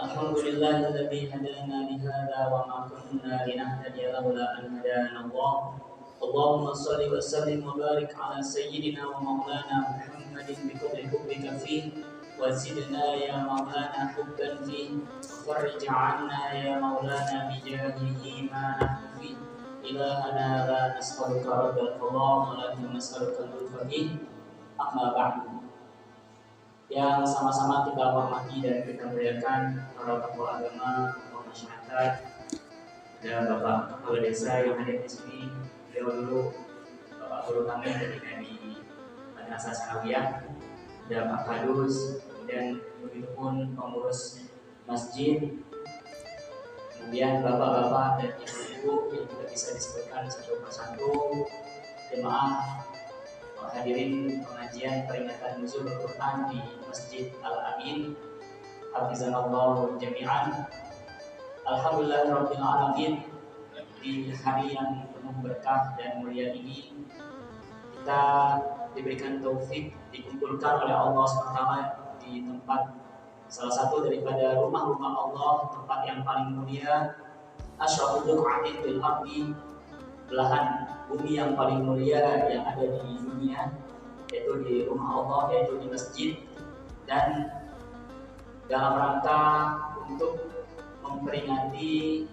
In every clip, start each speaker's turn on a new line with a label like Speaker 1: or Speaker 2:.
Speaker 1: الحمد لله الذي هدانا لهذا وما كنا لنهتدي لولا أن هدانا الله. اللهم صل وسلم وبارك على سيدنا ومولانا محمد بقدر حبك فيه، وزدنا يا مولانا حبا فيه، وفرج عنا يا مولانا بجاهه ما نحن فيه. إلهنا لا نسألك رد القضاء ولكن نسألك اللطف فيه. أما بعد, yang sama-sama kita hormati dan kita muliakan para tokoh agama, tokoh masyarakat, ada Bapak Kepala Desa yang hadir di sini. Beliau dulu Bapak Guru kami ketika di Madrasah Sanawiyah, ada Pak Kadus, kemudian begitupun pengurus masjid, kemudian bapak-bapak dan ibu-ibu yang tidak bisa disebutkan satu persatu, jemaah hadirin pengajian peringatan nuzul Al-Quran di Masjid Al-Amin, hafizanallahu jami'an. Alhamdulillahirabbil alamin, di hari yang penuh berkah dan mulia ini kita diberikan taufik dikumpulkan oleh Allah SWT di tempat salah satu daripada rumah-rumah Allah, tempat yang paling mulia, asyraful buq'atin fil ardi, belahan bumi yang paling mulia yang ada di dunia, yaitu di rumah Allah, yaitu di masjid. Dan dalam rangka untuk memperingati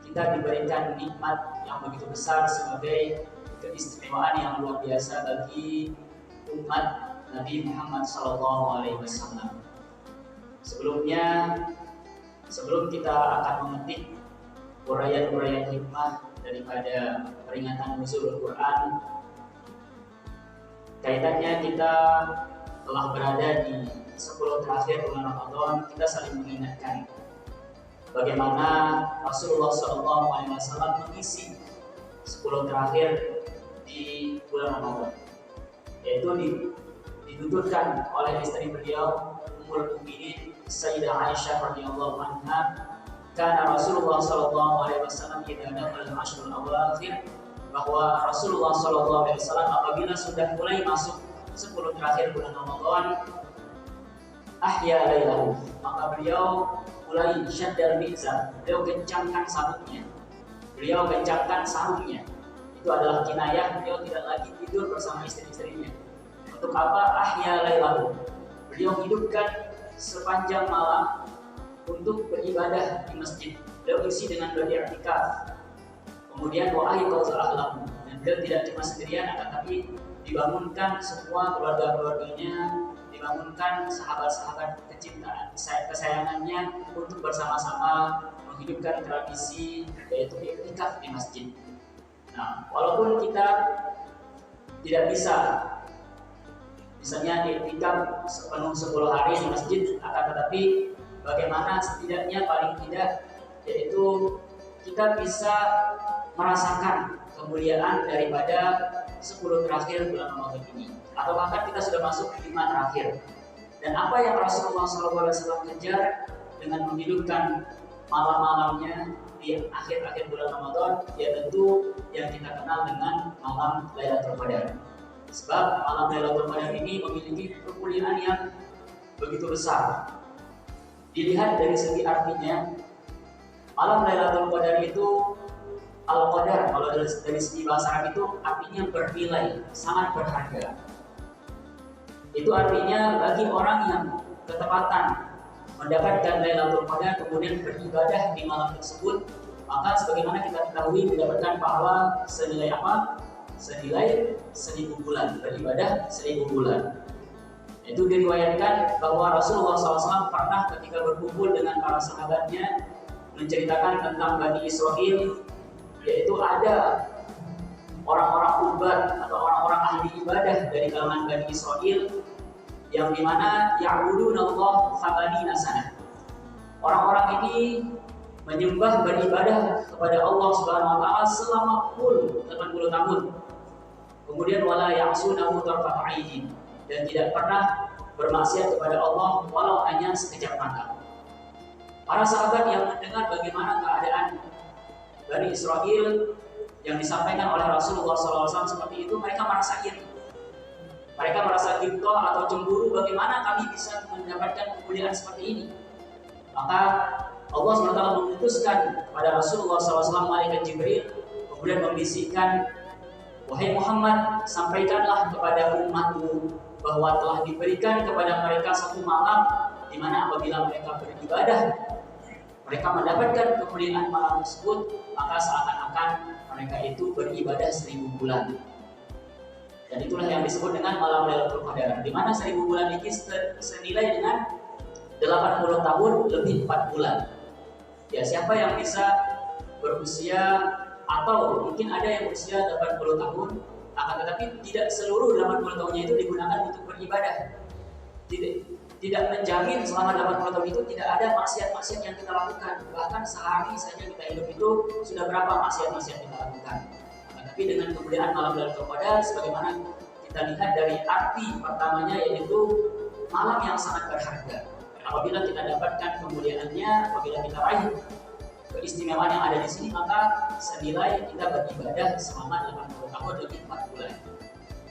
Speaker 1: kita diberikan nikmat yang begitu besar sebagai keistimewaan yang luar biasa bagi umat Nabi Muhammad SAW. Sebelum kita akan memetik uraian-uraian hikmah daripada peringatan nuzul Al-Quran, kaitannya kita telah berada di 10 terakhir bulan Ramadan. Kita saling mengingatkan bagaimana Rasulullah SAW mengisi 10 terakhir di bulan Ramadan, yaitu dituturkan oleh istri beliau Ummul Mukminin Sayyidah Aisyah radhiyallahu anha, karena Rasulullah SAW idza dakhala al-ashrul awakhir, bahwa Rasulullah SAW apabila sudah mulai masuk 10 terakhir bulan Ramadan, ahya lailahu, maka beliau mulai syaddal mizan, beliau kencangkan sarungnya. Itu adalah kinayah beliau tidak lagi tidur bersama istri-istrinya. Untuk apa? Ahya lailahu, beliau hidupkan sepanjang malam untuk beribadah di masjid. Beliau isi dengan beriktikaf. Kemudian wahai qaza ahlahu, dan beliau tidak cuma sendirian, akan tapi dibangunkan semua keluarga-keluarganya, dibangunkan sahabat-sahabat kesayangannya untuk bersama-sama menghidupkan tradisi yaitu iktikaf di masjid. Nah, walaupun kita tidak bisa misalnya iktikaf sepenuh 10 hari di masjid, akan tetapi bagaimana setidaknya paling tidak yaitu kita bisa merasakan kemuliaan daripada 10 terakhir bulan Ramadan ini, atau bahkan kita sudah masuk 5 terakhir. Dan apa yang Rasulullah SAW kejar dengan menghidupkan malam-malamnya di akhir-akhir bulan Ramadan, ya tentu yang kita kenal dengan malam Lailatul Qadar. Sebab malam Lailatul Qadar ini memiliki kemuliaan yang begitu besar. Dilihat dari segi artinya, malam Lailatul Qadar itu, Al-Qadar kalau dari segi bahasa Arab itu artinya bernilai, sangat berharga. Itu artinya bagi orang yang ketepatan mendapatkan Lailatul Qadar kemudian beribadah di malam tersebut, maka sebagaimana kita ketahui mendapatkan pahala senilai apa? Senilai 1000 bulan, beribadah 1000 bulan. Itu diriwayatkan bahwa Rasulullah SAW pernah ketika berkumpul dengan para sahabatnya menceritakan tentang Bani Israel, yaitu ada orang-orang ubat atau orang-orang ahli ibadah dari kalangan Bani Israel yang dimana ya'budunallah khamsadina sanah. Orang-orang ini menyembah beribadah kepada Allah Subhanahu wa taala selama 80 tahun. Kemudian wala ya'sunahu tarfat 'ainin, dan tidak pernah bermaksiat kepada Allah walau hanya sekejap mata. Para sahabat yang mendengar bagaimana keadaan Bani Israel yang disampaikan oleh Rasulullah SAW seperti itu, mereka merasa iri. Mereka merasa ghibthah atau cemburu, bagaimana kami bisa mendapatkan kemuliaan seperti ini. Maka Allah SWT memutuskan kepada Rasulullah SAW malaikat Jibril, kemudian membisikkan, wahai Muhammad, sampaikanlah kepada umatmu bahwa telah diberikan kepada mereka satu malam di mana apabila mereka beribadah, mereka mendapatkan kemuliaan malam tersebut, maka seakan-akan mereka itu beribadah 1000 bulan. Dan itulah yang disebut dengan malam Lailatul Qadar, di mana 1000 bulan ini senilai dengan 80 tahun lebih 4 bulan. Ya, siapa yang bisa berusia, atau mungkin ada yang berusia 80 tahun, akan tetapi tidak seluruh 80 tahunnya itu digunakan untuk beribadah. Tidak menjamin selama 80 tahun itu tidak ada maksiat-maksiat yang kita lakukan. Bahkan sehari saja kita hidup itu sudah berapa maksiat-maksiat kita lakukan. Tapi dengan kemuliaan malam Lailatul Qadar, sebagaimana kita lihat dari arti pertamanya, yaitu malam yang sangat berharga. Apabila kita dapatkan kemuliaannya, apabila kita raih keistimewaan yang ada di sini, maka senilai kita beribadah selama 80 tahun lebih 4 bulan.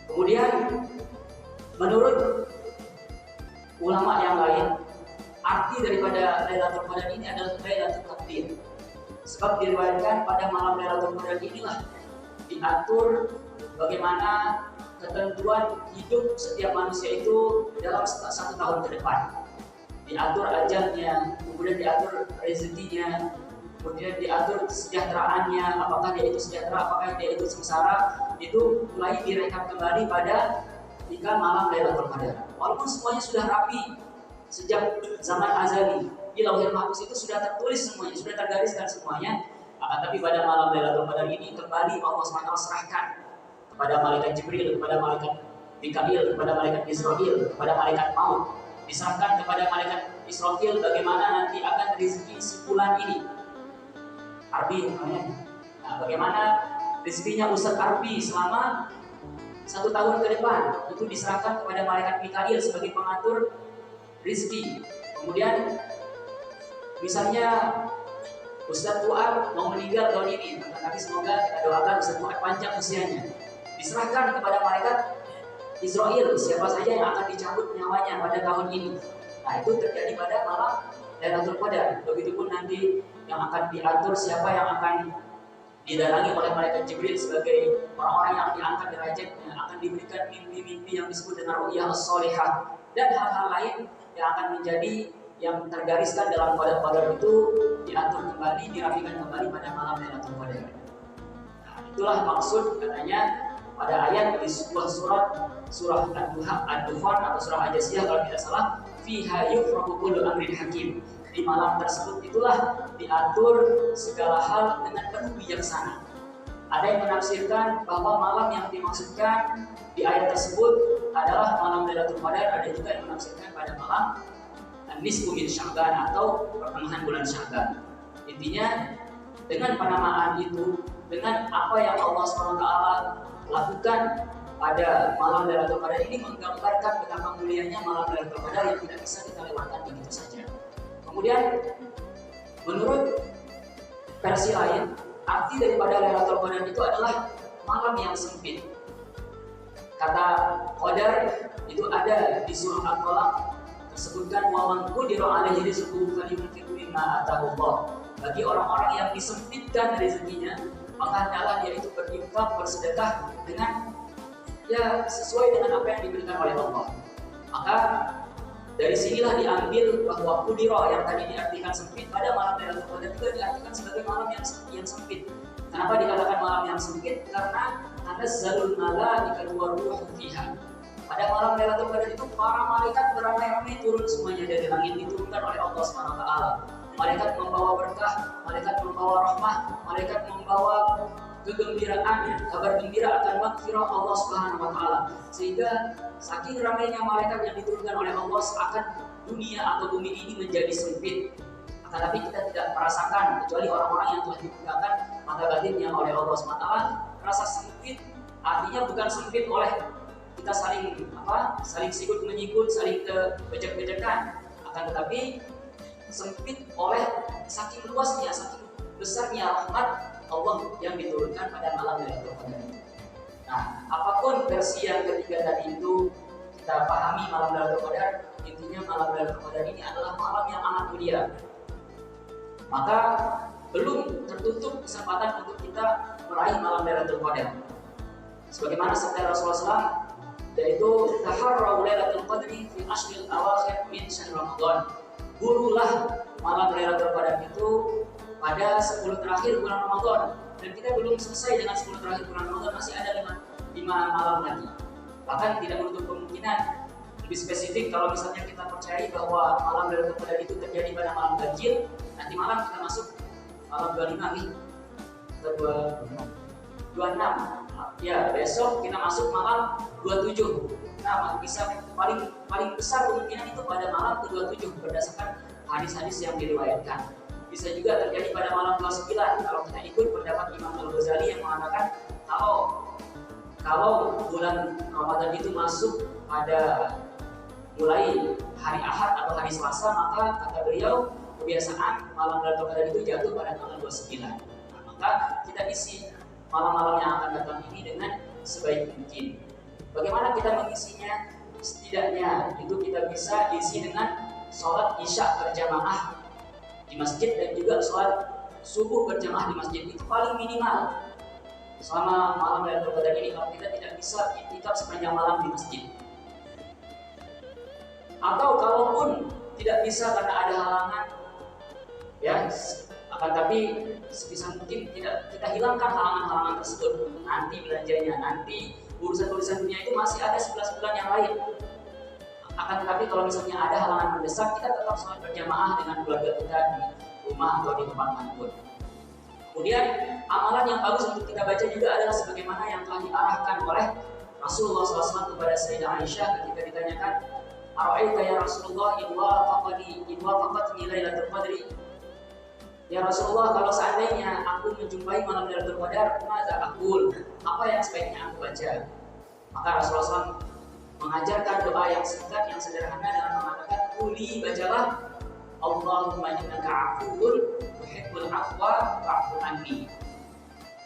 Speaker 1: Kemudian menurut ulama yang lain, arti daripada Lailatul Qadar ini adalah Lailatul Qadar. Sebab diriwayatkan pada malam Lailatul Qadar inilah diatur bagaimana ketentuan hidup setiap manusia itu dalam 1 tahun ke depan. Diatur ajalnya, kemudian diatur rezekinya, kemudian diatur kesejahteraannya, apakah dia itu sejahtera, apakah dia itu sengsara, itu mulai direkap kembali pada ketika malam Lailatul Qadar. Walaupun semuanya sudah rapi sejak zaman azali, di Lauhul Mahfuz itu sudah tertulis semuanya, sudah tergariskan semuanya. Tapi pada malam Lailatul Qadar ini kembali Allah SWT serahkan kepada malaikat Jibril, kepada malaikat Mikail, kepada malaikat Israfil, kepada malaikat Maut. Diserahkan kepada malaikat Israfil bagaimana nanti akan rezeki si bulan ini. Arbi namanya. Nah, bagaimana rezekinya Ustaz Arbi selama 1 tahun ke depan, itu diserahkan kepada malaikat Mikail sebagai pengatur rezeki. Kemudian misalnya Ustaz Fuad mau meninggal tahun ini, tapi semoga kita doakan Ustaz Fuad panjang usianya. Diserahkan kepada malaikat Israel, siapa saja yang akan dicabut nyawanya pada tahun ini. Nah, itu terjadi pada malam Lailatul Qadar. Begitupun nanti yang akan diatur siapa yang akan didalangi oleh malaikat Jibril sebagai orang-orang yang diangkat derajatnya, akan diberikan mimpi-mimpi yang disebut dengan ru'yah as-shalihah, dan hal-hal lain yang akan menjadi yang tergariskan dalam qadar-qadar itu diatur kembali, dirapikan kembali pada malam Lailatul Qadar. Nah, itulah maksud katanya pada ayat di sebuah surah Ad-Dukhan atau surah Al-Jasiyah kalau tidak salah, fiha yufraqu kullu amrin hakim. Di malam tersebut itulah diatur segala hal dengan penuh bijaksana. Ada yang menafsirkan bahwa malam yang dimaksudkan di ayat tersebut adalah malam Lailatul Qadar. Ada juga yang menafsirkan pada malam nisfu min Sya'ban atau pertengahan bulan Sya'ban. Intinya dengan penamaan itu, dengan apa yang Allah SWT lakukan pada malam Lailatul Qadar ini, menggambarkan betapa mulianya malam Lailatul Qadar yang tidak bisa kita lewatkan begitu saja. Kemudian menurut versi lain, arti daripada Lailatul Qadar itu adalah malam yang sempit. Kata Qadar itu ada di surah Al-Qalaq, disebutkan wa man qudira alaihi rizquhu falyunfiq mimma ataahu Allah. Bagi orang-orang yang disempitkan rezekinya, maka hendaklah dia itu berinfak, bersedekah dengan ya sesuai dengan apa yang diberikan oleh Allah. Maka dari sinilah diambil bahwa qudira yang tadi diartikan sempit pada malam Lailatul Qadar juga diartikan sebagai malam yang sempit. Kenapa dikatakan malam yang sempit? Karena tanazzalul malaikatu war-ruhu fiha. Pada malam Lailatul Qadar itu para malaikat beramai-ramai turun semuanya dari langit, diturunkan oleh Allah SWT. Malaikat membawa berkah, malaikat membawa rahmah, malaikat membawa kegembiraan, kabar gembira akan maghfirah Allah Subhanahu wa taala. Sehingga saking ramainya malaikat yang diturunkan oleh Allah, seakan dunia atau bumi ini menjadi sempit. Tetapi kita tidak merasakan, kecuali orang-orang yang telah dibukakan mata batinnya oleh Allah SWT. Rasa sempit artinya bukan sempit oleh kita saling sikut menyikut, saling bejek-bejekan, akan tetapi sempit oleh saking luasnya, saking besarnya rahmat Allah yang diturunkan pada malam Lailatul Qadar. Nah, apapun versi yang ketiga tadi itu kita pahami malam Lailatul Qadar, intinya malam Lailatul Qadar ini adalah malam yang amat mulia. maka belum tertutup kesempatan untuk kita meraih malam Lailatul Qadar. Sebagaimana sabda Rasulullah SAW, yaitu taharrau Lailatul Qadri fi ashril awakhir min syahr Ramadan. Burulah malam Lailatul Qadar itu pada 10 terakhir bulan Ramadan. Dan kita belum selesai dengan 10 terakhir bulan Ramadan, masih ada 5 malam lagi. Bahkan tidak menutup kemungkinan lebih spesifik kalau misalnya kita percaya bahwa malam Lailatul Qadar itu terjadi pada malam ganjil, nanti malam kita masuk malam 25 nih atau 26. Ya, besok kita masuk malam 27. Nah, bisa paling besar kemungkinan itu pada malam ke-27 berdasarkan hadis-hadis yang diriwayatkan. Bisa juga terjadi pada malam 29 kalau kita ikut pendapat Imam Al-Ghazali yang mengatakan kalau bulan Ramadan itu masuk pada mulai hari Ahad atau hari Selasa, maka kata beliau kebiasaan malam Lailatul Qadar itu jatuh pada tanggal 29. Nah, maka kita isi malam-malam yang akan datang ini dengan sebaik mungkin. Bagaimana kita mengisinya? Setidaknya itu kita bisa isi dengan sholat isya berjamaah di masjid dan juga sholat subuh berjamaah di masjid. Itu paling minimal selama malam Lailatul Qadar ini kalau kita tidak bisa iktikaf sepanjang malam di masjid. Atau kalaupun tidak bisa karena ada halangan, ya, akan tapi sebisa mungkin kita hilangkan halangan-halangan tersebut. Nanti belanjanya, nanti urusan-urusan dunia itu masih ada 11 bulan yang lain. Akan tetapi kalau misalnya ada halangan mendesak, kita tetap sholat berjamaah dengan keluarga kita di rumah atau di tempat manapun. Kemudian amalan yang bagus untuk kita baca juga adalah sebagaimana yang telah diarahkan oleh Rasulullah SAW kepada Sayyidah Aisyah ketika ditanyakan, "Ara'aita ya Rasulullah idwafaqatni Lailatul Qadri?" Ya Rasulullah, kalau seandainya aku menjumpai malam Lailatul Qadar, maka apa yang sebaiknya aku baca? Maka Rasulullah SAW mengajarkan doa yang singkat, yang sederhana dengan mengatakan, bacalah Allahumma innaka afuwun tuhibbul afwa fa'fu anni.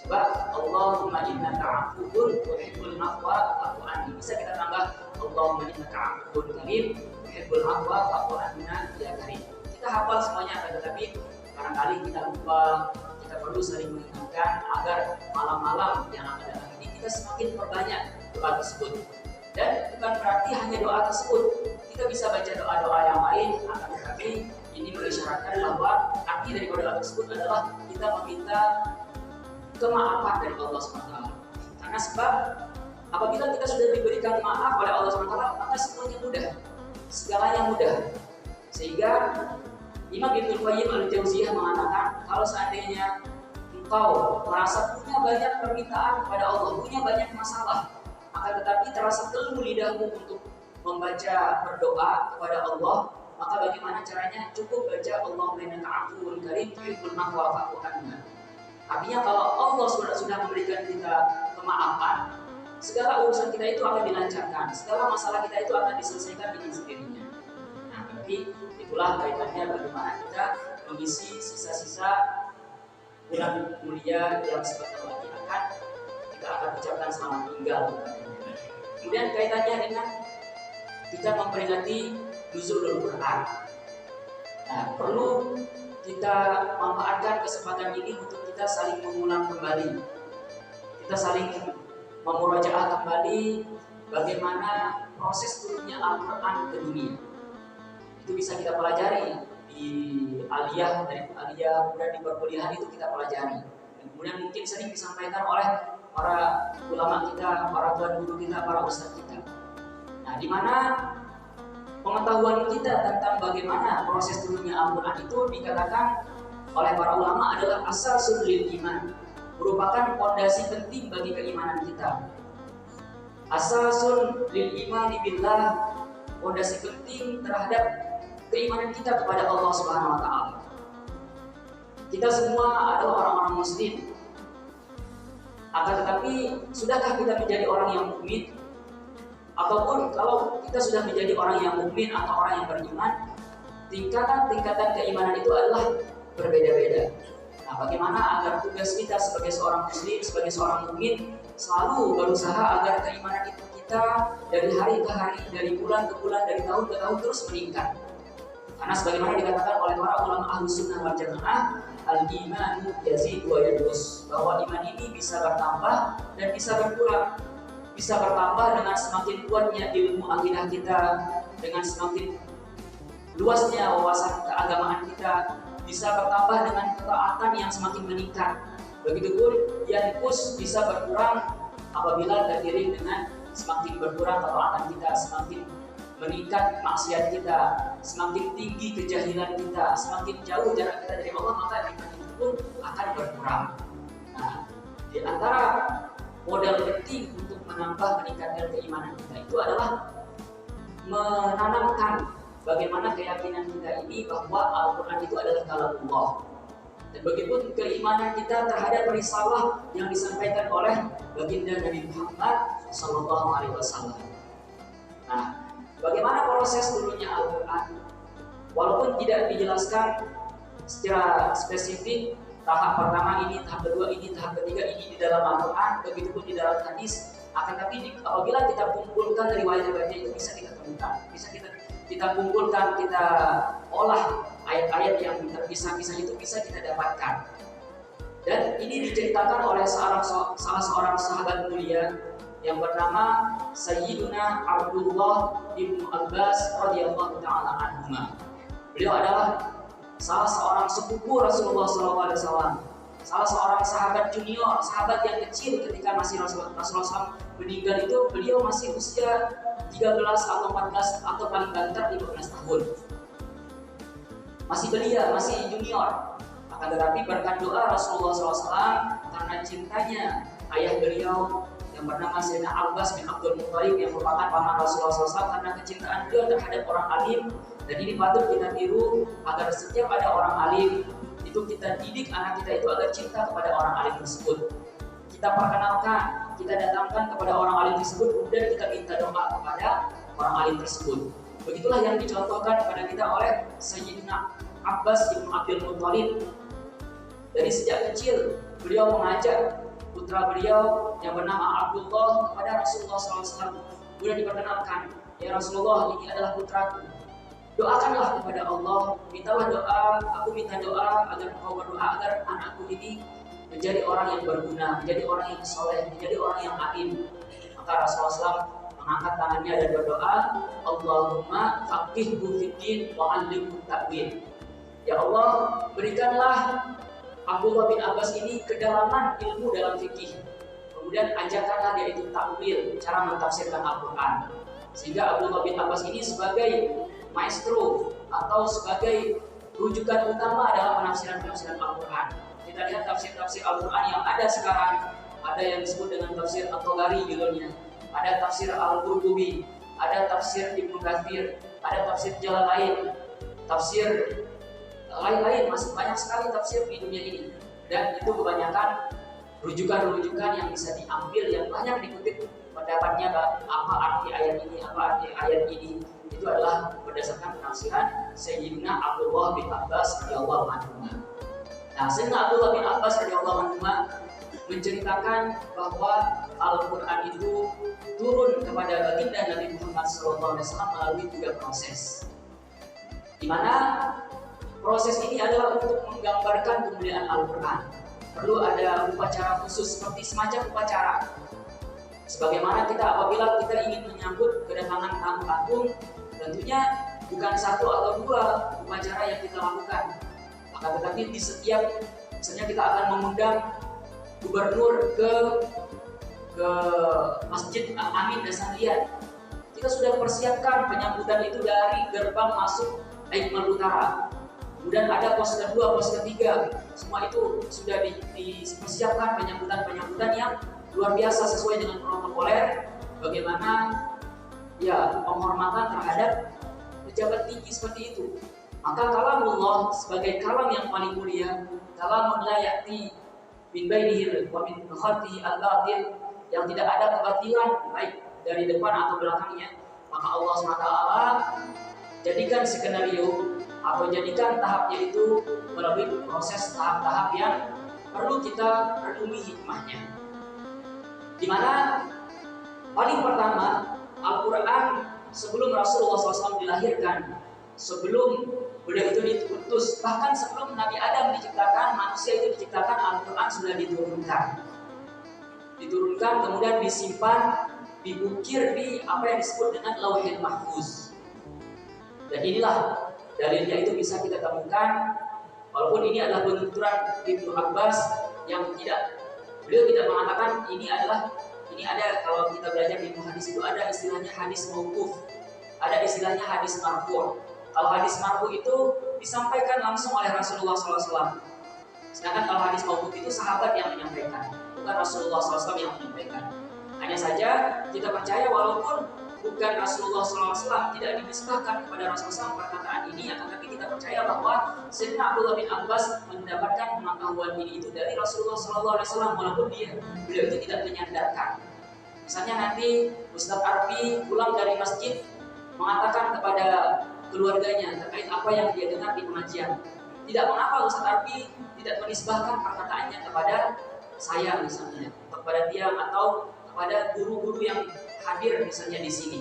Speaker 1: Coba, Allahumma innaka afuwun tuhibbul afwa fa'fu anni. Bisa kita tambah Allahumma innaka afuwun karim tuhibbul afwa fa'fu anna ya karim. Kita hafal semuanya, tetapi barangkali kita lupa. Kita perlu saling mengingatkan agar malam-malam yang akan datang ini kita semakin perbanyak doa tersebut. Dan bukan berarti hanya doa tersebut, kita bisa baca doa-doa yang lain, akan tetapi ini mengisyaratkan bahwa arti dari doa tersebut adalah kita meminta kemaafan dari Allah SWT. Karena sebab apabila kita sudah diberikan maaf oleh Allah SWT, maka semuanya mudah, segalanya mudah. Sehingga Imam Ibnu Qayyim Al-Jauziyah mengatakan, kalau seandainya engkau merasa punya banyak permintaan kepada Allah, punya banyak masalah, akan tetapi terasa teluh lidahmu untuk membaca berdoa kepada Allah, maka bagaimana caranya? Cukup baca Allahumma innaka afuwun karim tuhibbul afwa fa'fu anna. Artinya kalau Allah sudah memberikan kita kemaafan, segala urusan kita itu akan dilancarkan, segala masalah kita itu akan diselesaikan dengan sendirinya. Nah, berarti itulah kaitannya bagaimana kita mengisi sisa-sisa bulan mulia yang sebentar lagi kita akan ucapkan selamat tinggal. Kemudian kaitannya dengan kita memperingati nuzulul Quran. Nah, perlu kita manfaatkan kesempatan ini untuk kita saling mengulang kembali. Kita saling memurajaah kembali bagaimana proses turunnya Al-Quran ke dunia. Itu bisa kita pelajari di aliyah, dari aliyah dan di perkuliahan itu kita pelajari. Dan kemudian mungkin sering disampaikan oleh para ulama kita, para tuan guru kita, para ustadz kita. Nah, di mana pengetahuan kita tentang bagaimana proses turunnya Al-Quran itu dikatakan oleh para ulama adalah asasul lil iman, merupakan fondasi penting bagi keimanan kita. Asasul lil iman billah, fondasi penting terhadap keimanan kita kepada Allah Subhanahu wa taala. Kita semua adalah orang-orang muslim. Akan tetapi, sudahkah kita menjadi orang yang mukmin? Ataupun kalau kita sudah menjadi orang yang mukmin atau orang yang beriman, tingkatan-tingkatan keimanan itu adalah berbeda-beda. Nah, bagaimana agar tugas kita sebagai seorang muslim, sebagai seorang mukmin selalu berusaha agar keimanan itu kita dari hari ke hari, dari bulan ke bulan, dari tahun ke tahun terus meningkat. Karena sebagaimana dikatakan oleh para ulama Ahlus Sunnah wal Jamaah, al-imanu yazidu wa yanqus, bahwa iman ini bisa bertambah dan bisa berkurang. Bisa bertambah dengan semakin kuatnya ilmu akidah kita, dengan semakin luasnya wawasan keagamaan kita, bisa bertambah dengan ketaatan yang semakin meningkat. Begitupun yanqus bisa berkurang apabila beriring dengan semakin berkurang ketaatan kita, semakin meningkat maksiat kita, semakin tinggi kejahilan kita, semakin jauh jarak kita dari Allah, maka iman itu pun akan berkurang. Nah, di antara modal penting untuk menambah meningkatkan keimanan kita itu adalah menanamkan bagaimana keyakinan kita ini bahwa Al-Quran itu adalah kalamullah. Dan begitupun keimanan kita terhadap risalah yang disampaikan oleh baginda Nabi Muhammad SAW. Nah, bagaimana proses turunnya Al-Quran? Walaupun tidak dijelaskan secara spesifik, tahap pertama ini, tahap kedua ini, tahap ketiga ini di dalam Al-Quran, begitupun di dalam hadis. Akan tapi apabila kita kumpulkan riwayat-riwayat itu bisa kita temukan, bisa kita kumpulkan, kita olah ayat-ayat yang terpisah-pisah itu bisa kita dapatkan. Dan ini diceritakan oleh salah seorang sahabat mulia yang bernama Sayyiduna Abdullah bin Abbas radhiyallahu taala anhuma. Beliau adalah salah seorang sepupu Rasulullah SAW, salah seorang sahabat junior, sahabat yang kecil ketika masih Rasulullah SAW meninggal itu beliau masih usia 13 atau 14 atau paling banter 15 tahun. Masih belia, masih junior. Akan tetapi berkat doa Rasulullah SAW karena cintanya ayah beliau yang bernama Sayyidina Abbas bin Abdul Muttalib yang merupakan paman Rasulullah SAW, karena kecintaan beliau terhadap orang alim, dan ini patut kita tiru agar setiap ada orang alim itu kita didik anak kita itu agar cinta kepada orang alim tersebut. Kita perkenalkan, kita datangkan kepada orang alim tersebut, kemudian kita minta doa kepada orang alim tersebut. Begitulah yang dicontohkan kepada kita oleh Sayyidina Abbas bin Abdul Muttalib. Dari sejak kecil beliau mengajak putra beliau yang bernama Abdullah kepada Rasulullah SAW. Kemudian diperkenalkan, ya Rasulullah, ini adalah putraku. Doakanlah kepada Allah, mintalah doa, aku minta doa agar engkau berdoa agar anakku ini menjadi orang yang berguna, menjadi orang yang soleh, menjadi orang yang alim. Maka Rasulullah SAW mengangkat tangannya dan berdoa, Allahumma faqihhu fiddin wa 'allimhu ta'wil. Ya Allah, berikanlah Abdullah bin Abbas ini kedalaman ilmu dalam fikih. Kemudian ajarkanlah dia itu takwil, cara mentafsirkan Al-Quran. Sehingga Abdullah bin Abbas ini sebagai maestro atau sebagai rujukan utama dalam penafsiran Al-Quran. Kita lihat tafsir-tafsir Al-Quran yang ada sekarang. Ada yang disebut dengan tafsir At-Tabari judulnya. Ada tafsir Al-Qurtubi, ada tafsir Ibnu Katsir, ada tafsir Jalalain, tafsir lain-lain, masih banyak sekali tafsir di dunia ini, dan itu kebanyakan rujukan-rujukan yang bisa diambil, yang banyak dikutip pendapatnya apa arti ayat ini, apa arti ayat ini, itu adalah berdasarkan penafsiran Sayyidina Abdullah bin Abbas radhiyallahu anhu. Nah, Sayyidina Abdullah bin Abbas radhiyallahu anhu menceritakan bahwa Al-Quran itu turun kepada baginda Nabi Muhammad SAW melalui 3 proses, di mana proses ini adalah untuk menggambarkan kemuliaan Al-Quran. Perlu ada upacara khusus, seperti semacam upacara. Sebagaimana kita apabila kita ingin menyambut kedatangan tamu agung, tentunya bukan 1 atau 2 upacara yang kita lakukan. Maka tetapi di setiap, misalnya kita akan mengundang gubernur ke Masjid Amin dan Sandian. Kita sudah persiapkan penyambutan itu dari gerbang masuk Hikmat Utara. Kemudian ada pos kedua, pos ketiga, semua itu sudah dipersiapkan penyambutan yang luar biasa sesuai dengan protokoler. Bagaimana ya penghormatan terhadap pejabat tinggi seperti itu. Maka kalamullah sebagai kalam yang paling mulia, kalamun la ya'ti min bainihi wa min khalfihi al-batil, yang tidak ada kebatilan baik dari depan atau belakangnya. Maka Allah SWT jadikan skenario atau jadikan tahapnya itu melalui proses tahap-tahap yang perlu kita renungi hikmahnya. Di mana paling pertama Al-Quran sebelum Rasulullah SAW dilahirkan, sebelum Beliau itu diutus bahkan sebelum Nabi Adam diciptakan, manusia itu diciptakan, Al-Quran sudah diturunkan kemudian disimpan, dibukir di apa yang disebut dengan Lauhil Mahfuz. Dan inilah dalilnya itu bisa kita temukan, walaupun ini adalah penuturan Ibnu Abbas yang beliau tidak mengatakan ini ada, kalau kita belajar di hadis itu ada istilahnya hadis mauquf, ada istilahnya hadis marfu'. Kalau hadis marfu itu disampaikan langsung oleh Rasulullah SAW. Sedangkan kalau hadis mauquf itu sahabat yang menyampaikan, bukan Rasulullah SAW yang menyampaikan. Hanya saja kita percaya walaupun bukan Rasulullah SAW, tidak dinisbahkan kepada Rasulullah SAW perkataan ini, akan tetapi kita percaya bahwa Sayyidina Abdullah bin Abbas mendapatkan pengetahuan ini itu dari Rasulullah SAW, walaupun beliau itu tidak menyandarkan. Misalnya nanti Ustaz Arfi pulang dari masjid mengatakan kepada keluarganya terkait apa yang dia dengar di pengajian. Tidak mengapa Ustaz Arfi tidak menisbahkan perkataannya kepada saya misalnya, kepada dia atau kepada guru-guru yang hadir misalnya di sini.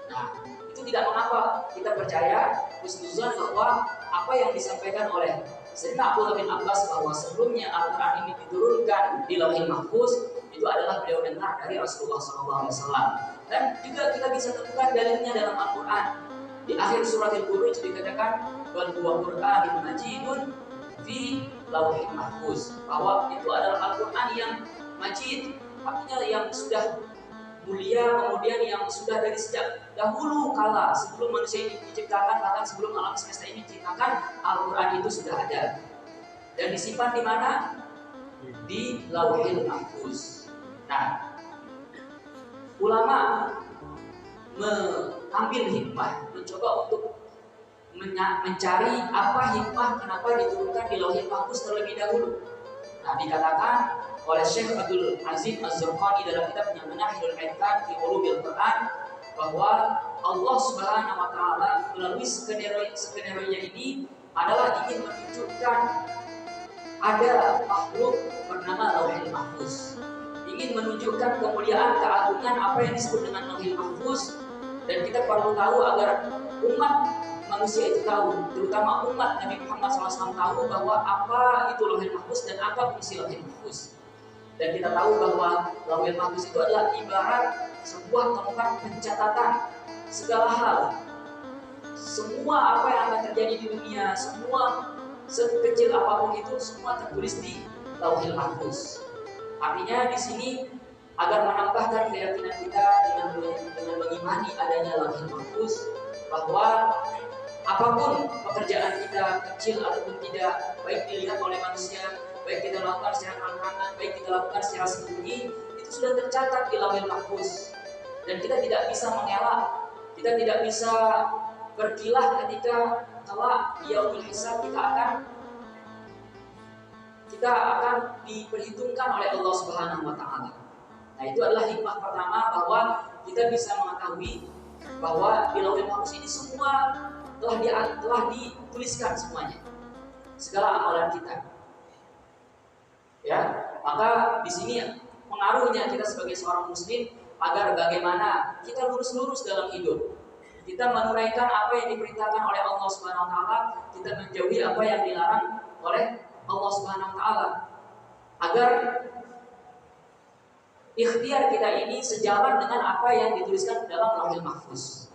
Speaker 1: Nah, itu tidak mengapa, kita percaya husnuzan bahwa apa yang disampaikan oleh Sayyidina Abdullah bin Abbas bahwa sebelumnya Al-Quran ini diturunkan di Lauhil Mahfuz, itu adalah beliau dengar dari Rasulullah SAW. Dan juga kita bisa temukan dalilnya dalam Al-Quran. Di akhir surat Al-Buruj dikatakan bal huwa Qur'anun majidun fi Lauhil Mahfuz, bahwa itu adalah Al-Quran yang majid, artinya yang sudah mulia, kemudian yang sudah dari sejak dahulu kala sebelum manusia ini diciptakan, bahkan sebelum alam semesta ini diciptakan, Al-Quran itu sudah ada dan disimpan di mana? Di Lauhil Mahfuz. Nah, ulama mengambil hikmah, mencoba untuk mencari apa hikmah kenapa diturunkan di Lauhil Mahfuz terlebih dahulu. Nah, dikatakan oleh Syekh Abdul Aziz Az-Zurqani dalam kitabnya Manahilul I'tiqad fi Ulumil Quran bahwa Allah Subhanahu wa taala melalui skenario ini adalah ingin menunjukkan ada makhluk bernama Lauhil Mahfuz. Ingin menunjukkan kemuliaan, keagungan apa yang disebut dengan Lauhil Mahfuz, dan kita perlu tahu agar umat manusia itu tahu, terutama umat Nabi Muhammad SAW tahu bahwa apa itu Lauhil Mahfuz dan apa fungsi Lauhil Mahfuz. Dan kita tahu bahwa Lauhil Mahfuz itu adalah ibarat sebuah tempat pencatatan segala hal. Semua apa yang akan terjadi di dunia, semua sekecil apapun itu semua tertulis di Lauhil Mahfuz. Artinya di sini agar menambahkan keyakinan kita dengan mengimani adanya Lauhil Mahfuz, bahwa apapun pekerjaan kita kecil ataupun tidak, baik dilihat oleh manusia, baik kita lakukan secara terang-terangan, baik kita lakukan secara sembunyi, itu sudah tercatat di Lauhil Mahfuz. Dan kita tidak bisa mengelak, kita tidak bisa berkilah ketika kelak di yaumul hisab kita akan diperhitungkan oleh Allah Subhanahu wa taala. Nah, itu adalah hikmah pertama bahwa kita bisa mengetahui bahwa di Lauhil Mahfuz ini semua telah dituliskan semuanya. Segala amalan kita. Ya, maka di sini pengaruhnya kita sebagai seorang muslim agar bagaimana kita lurus-lurus dalam hidup. Kita menunaikan apa yang diperintahkan oleh Allah Subhanahu wa taala, kita menjauhi apa yang dilarang oleh Allah Subhanahu wa taala. Agar ikhtiar kita ini sejalan dengan apa yang dituliskan dalam Lauhil Mahfuz.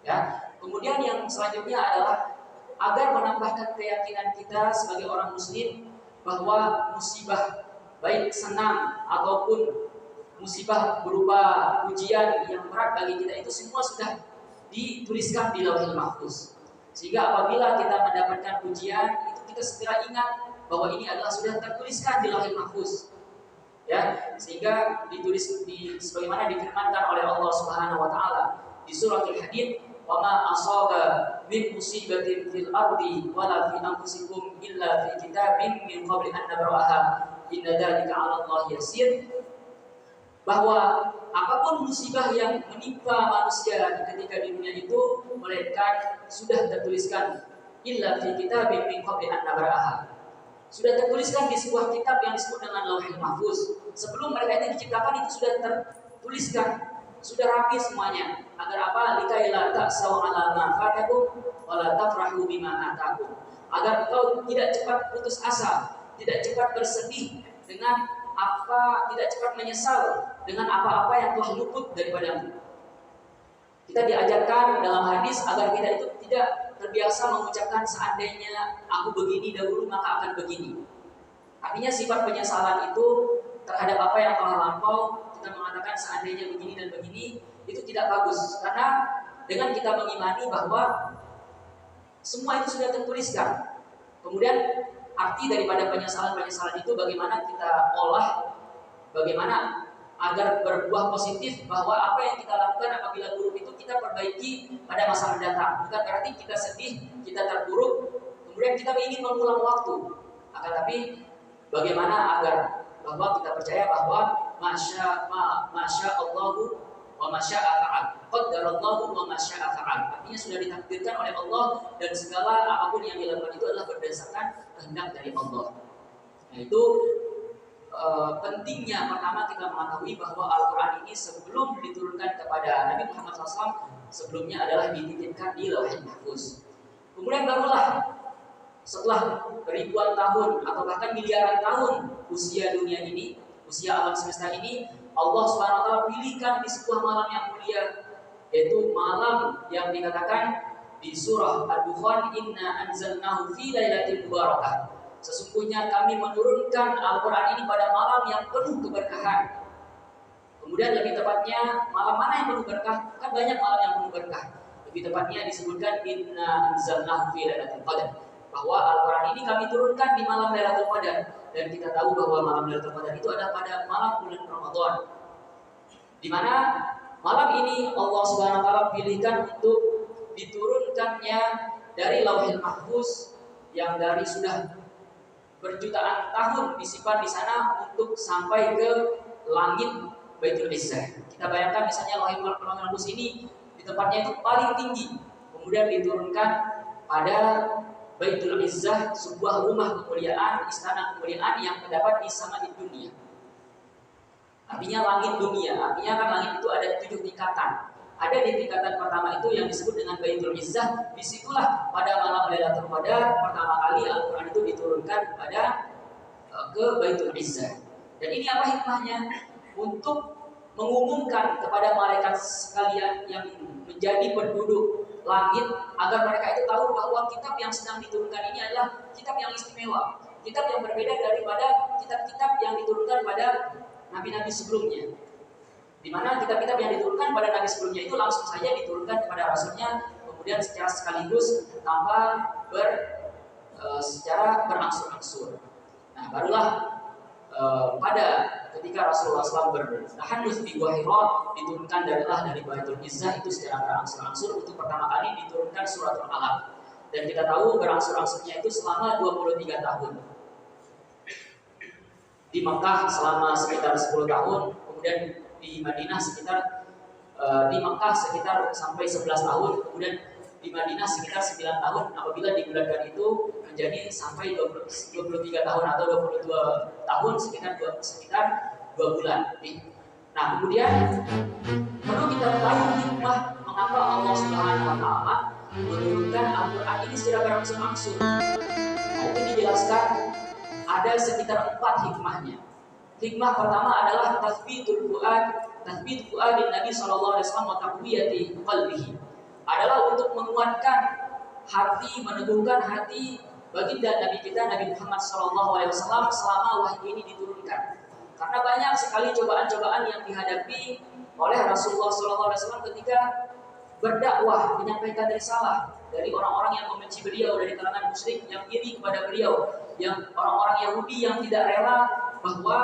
Speaker 1: Ya. Kemudian yang selanjutnya adalah agar menambahkan keyakinan kita sebagai orang muslim bahwa musibah baik senang ataupun musibah berupa ujian yang berat bagi kita itu semua sudah dituliskan di Lauhil Mahfuz. Sehingga apabila kita mendapatkan ujian itu kita segera ingat bahwa ini adalah sudah tertuliskan di Lauhil Mahfuz. Ya, sehingga ditulis sebagaimana difirmankan oleh Allah Subhanahu wa taala di surah Al-Hadid, "Wa ma asaba min musibatin fil ardi wala fi anfusikum illa fi kitabin min qabli an nabraha inna dzalika 'ala Allah yasir." Bahwa apapun musibah yang menimpa manusia ketika di dunia itu mereka sudah tertuliskan illa fi kitabin min qabli an nabraha. Sudah tertuliskan di sebuah kitab yang disebut dengan Lauhil Mahfuz. Sebelum mereka itu diciptakan itu sudah tertuliskan, sudah rapi semuanya. Agar apa? Likai la ta'saw 'ala ma fatakum wa la tafrahu bima atakum. Agar engkau tidak cepat putus asa, tidak cepat bersedih dengan apa, tidak cepat menyesal dengan apa-apa yang telah luput daripadamu. Kita diajarkan dalam hadis agar kita itu tidak terbiasa mengucapkan seandainya aku begini dahulu maka akan begini. Artinya sifat penyesalan itu terhadap apa yang telah lampau, kita mengatakan seandainya begini dan begini, itu tidak bagus. Karena dengan kita mengimani bahwa semua itu sudah tertuliskan. Kemudian arti daripada penyesalan-penyesalan itu bagaimana kita olah, bagaimana agar berbuah positif, bahwa apa yang kita lakukan apabila buruk itu kita perbaiki pada masa mendatang. Bukan berarti kita sedih, kita terpuruk, kemudian kita ingin mengulang waktu. Akan tapi bagaimana agar bahwa kita percaya bahwa masya Allahu wa masya'a fa'al. Qaddarallahu wa masya'a fa'al. Artinya sudah ditakdirkan oleh Allah dan segala apapun yang dilakukan itu adalah berdasarkan kehendak dari Allah. Nah, itu pentingnya pertama kita mengetahui bahwa Al-Quran ini sebelum diturunkan kepada Nabi Muhammad SAW sebelumnya adalah dititipkan di Lauhul Mahfuz. Kemudian barulah setelah ribuan tahun atau bahkan miliaran tahun usia dunia ini, usia alam semesta ini, Allah SWT pilihkan di sebuah malam yang mulia, yaitu malam yang dikatakan di surah Ad-Dukhan, Inna anzalnahu fi lailatin mubarakah. Sesungguhnya kami menurunkan Al-Quran ini pada malam yang penuh keberkahan. Kemudian lebih tepatnya malam mana yang penuh berkah? Kan banyak malam yang penuh berkah. Lebih tepatnya disebutkan Inna anzalnahu fi lailatul qadar, bahwa Al-Quran ini kami turunkan di malam Lailatul Qadar. Dan kita tahu bahwa malam Lailatul Qadar itu ada pada malam bulan Ramadan, di mana malam ini Allah Subhanahu wa taala pilihkan untuk diturunkannya dari Lauhul Mahfuz yang dari sudah berjutaan tahun disimpan di sana untuk sampai ke langit Baitul Izzah. Kita bayangkan misalnya Lauhul Mahfuz ini di tempatnya itu paling tinggi, kemudian diturunkan pada Baitul Izzah, sebuah rumah kemuliaan, istana kemuliaan yang terdapat di sama'id dunia. Artinya langit dunia, artinya kan langit itu ada 7 tingkatan. Ada di tingkatan pertama itu yang disebut dengan Baitul Izzah. Disitulah pada malam Lailatul Qadar pertama kali Al-Quran itu diturunkan ke Baitul Izzah. Dan ini apa hikmahnya? Untuk mengumumkan kepada malaikat sekalian yang menjadi penduduk langit, agar mereka itu tahu bahwa kitab yang sedang diturunkan ini adalah kitab yang istimewa, kitab yang berbeda daripada kitab-kitab yang diturunkan pada nabi-nabi sebelumnya. Di mana kitab-kitab yang diturunkan pada nabi sebelumnya itu langsung saja diturunkan kepada rasulnya, kemudian secara sekaligus tanpa secara berangsur-angsur. Nah, barulah pada ketika Rasulullah SAW bertahanus di Gua Hira, diturunkan dari Baitul Izzah itu secara berangsur-angsur. Untuk pertama kali diturunkan suratul Alaq, dan kita tahu berangsur-angsurnya itu selama 23 tahun. Di Makkah selama sekitar 10 tahun, kemudian di Madinah di Makkah sekitar sampai 11 tahun, kemudian di Madinah sekitar 9 tahun. Apabila dibulatkan itu menjadi sampai 23 tahun atau 22 tahun, sekitar 2 bulan. Nah, kemudian perlu kita tahu hikmah mengapa Allah Subhanahu wa taala menurunkan Al-Quran ini secara berangsur-angsur. Nah, itu dijelaskan ada sekitar 4 hikmahnya. Hikmah pertama adalah tathbit fuad Nabi sallallahu alaihi wasallam wa taqwiyati qalbihi. Adalah untuk menguatkan hati, meneguhkan hati baginda Nabi kita Nabi Muhammad SAW selama wahyu ini diturunkan. Karena banyak sekali cobaan-cobaan yang dihadapi oleh Rasulullah SAW ketika berdakwah, menyampaikan risalah dari orang-orang yang membenci beliau, dari kalangan musyrik yang iri kepada beliau, yang orang-orang Yahudi yang tidak rela bahwa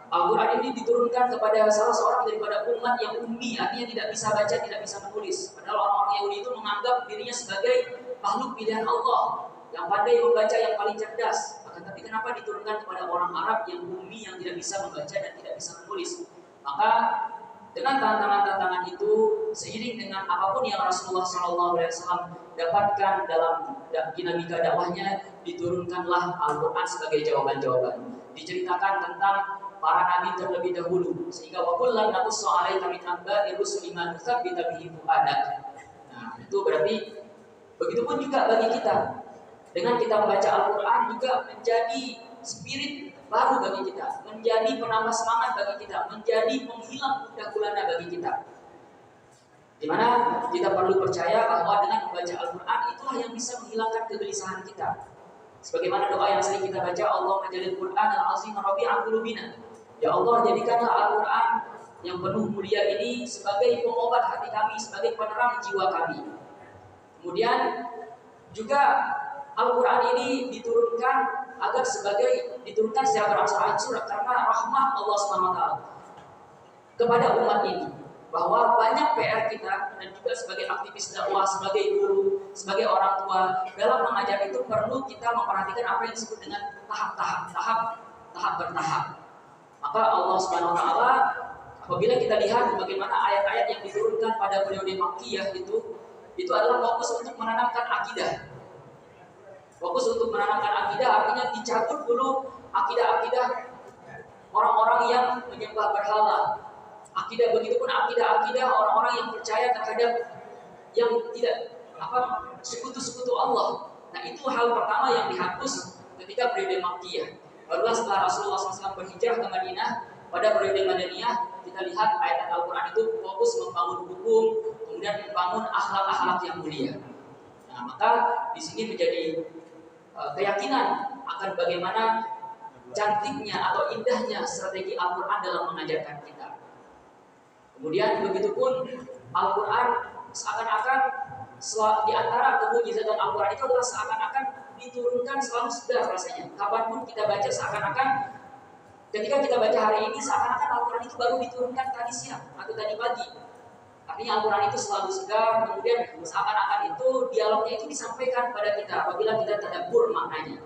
Speaker 1: Al-Quran ini diturunkan kepada salah seorang daripada umat yang ummi, artinya tidak bisa baca, tidak bisa menulis. Padahal orang-orang Yahudi itu menganggap dirinya sebagai makhluk pilihan Allah, yang pandai membaca, yang paling cerdas. Tapi kenapa diturunkan kepada orang Arab yang ummi, yang tidak bisa membaca dan tidak bisa menulis? Maka dengan tantangan-tantangan itu, seiring dengan apapun yang Rasulullah SAW dapatkan dalam dinamika dakwahnya, diturunkanlah Al-Quran sebagai jawaban-jawaban. Diceritakan tentang para nabi terlebih dahulu, sehingga wa kullan naqussu 'alaika min anba'i rusuli ma nutsabbita bihi fu'adak. Nah, itu berarti begitupun juga bagi kita. Dengan kita membaca Al-Qur'an juga menjadi spirit baru bagi kita, menjadi penambah semangat bagi kita, menjadi penghilang gundah gulana bagi kita. Di mana kita perlu percaya bahwa dengan membaca Al-Qur'an itulah yang bisa menghilangkan kegelisahan kita. Sebagaimana doa yang sering kita baca, Allah menjadikan Qur'an al-azim rabi'a qulubina. Ya Allah, jadikanlah Al-Qur'an yang penuh mulia ini sebagai pengobat hati kami, sebagai penerang jiwa kami. Kemudian juga Al-Quran ini diturunkan agar diturunkan secara berangsur-angsur karena rahmat Allah SWT kepada umat ini, bahwa banyak PR kita dan juga sebagai aktivis dakwah, sebagai guru, sebagai orang tua dalam mengajar itu perlu kita memperhatikan apa yang disebut dengan tahap bertahap. Maka Allah SWT apabila kita lihat bagaimana ayat-ayat yang diturunkan pada periode Makkiyah itu adalah fokus untuk menanamkan akidah. Fokus untuk menanamkan akidah artinya dicabut dulu akidah-akidah orang-orang yang menyembah berhala. Akidah begitupun akidah-akidah orang-orang yang percaya terhadap yang tidak sekutu-sekutu Allah. Nah, itu hal pertama yang dihapus ketika periode Makkiyah. Barulah setelah Rasulullah SAW berhijrah ke Madinah, pada periode Madaniyah kita lihat ayat Al-Quran itu fokus membangun hukum, kemudian membangun akhlak-akhlak yang mulia. Nah, maka di sini menjadi keyakinan akan bagaimana cantiknya atau indahnya strategi Al-Quran dalam mengajarkan kita. Kemudian begitupun Al-Quran seakan-akan di antara kemujizatan Al-Quran itu adalah seakan-akan diturunkan selalu sedar rasanya. Kapanpun kita baca seakan-akan ketika kita baca hari ini seakan-akan Al-Quran itu baru diturunkan tadi siang atau tadi pagi. Artinya Al-Quran itu selalu segar, kemudian seakan-akan itu dialognya itu disampaikan kepada kita apabila kita tadabbur maknanya.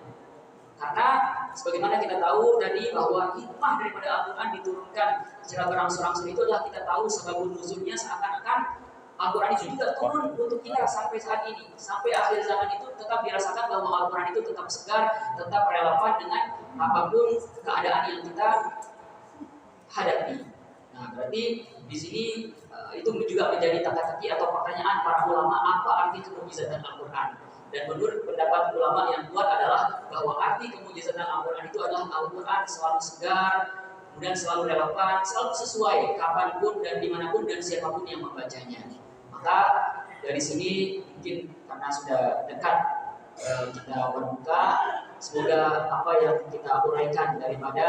Speaker 1: Karena sebagaimana kita tahu tadi bahwa hikmah daripada Al-Quran diturunkan secara berangsur-angsur itu adalah kita tahu sebab nuzulnya seakan-akan Al-Quran itu juga turun untuk kita sampai saat ini. Sampai akhir zaman itu tetap dirasakan bahwa Al-Quran itu tetap segar, tetap relevan dengan apapun keadaan yang kita hadapi. Nah, berarti di sini itu juga menjadi teka-teki atau pertanyaan para ulama, apa arti kemujizatan Al-Quran? Dan menurut pendapat ulama yang kuat adalah bahwa arti kemujizatan Al-Quran itu adalah Al-Quran selalu segar, kemudian selalu relevan, selalu sesuai kapanpun dan dimanapun dan siapapun yang membacanya. Maka dari sini mungkin karena sudah dekat kita berbuka, semoga apa yang kita uraikan daripada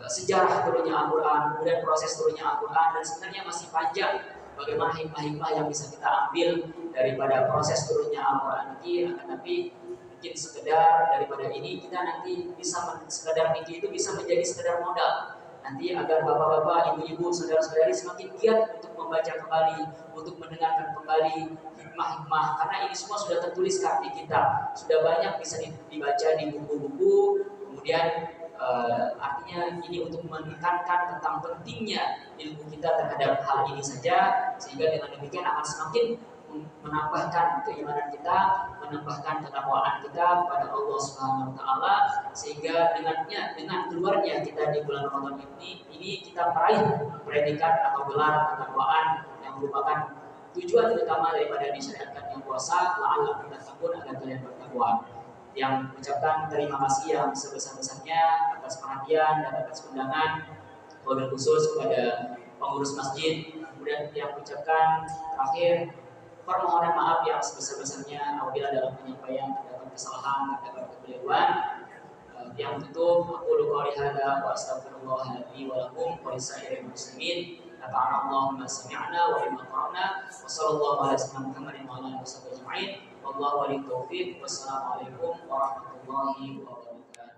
Speaker 1: sejarah turunnya Al-Quran, kemudian proses turunnya Al-Quran, dan sebenarnya masih panjang bagaimana hikmah-hikmah yang bisa kita ambil daripada proses turunnya Al-Quran ini. Tapi mungkin sekedar daripada ini kita nanti bisa sekedar itu bisa menjadi sekedar modal nanti agar bapak-bapak, ibu-ibu, saudara-saudari semakin giat untuk membaca kembali, untuk mendengarkan kembali hikmah-hikmah, karena ini semua sudah tertulis di kita, sudah banyak bisa dibaca di buku-buku. Kemudian artinya ini untuk menekankan tentang pentingnya ilmu kita terhadap hal ini saja, sehingga dengan demikian akan semakin menambahkan keimanan kita, menambahkan ketakwaan kita kepada Allah Subhanahu wa taala, sehingga dengan keluarnya kita di bulan Ramadan ini kita meraih predikat atau gelar ketakwaan yang merupakan tujuan utama daripada disyariatkannya puasa, la'allakum tattaqun, agar kalian bertakwa. Yang mengucapkan terima kasih yang sebesar-besarnya atas perhatian dan atas undangan, wabil khusus kepada pengurus masjid. Kemudian yang mengucapkan terakhir permohonan maaf yang sebesar-besarnya apabila dalam penyampaian terdapat kesalahan, terdapat kekeliruan. Yang tutup, aku qouli hadza wa astaghfirullah li wa lakum wa lisairil muslimin. Nafa'anallahu bima sami'na wa bima qara'na. Wa sallallahu ala sayyidina Muhammadin wa ala alihi wasallam ajma'in. Wallahu a'lam. Wassalamualaikum warahmatullahi wabarakatuh.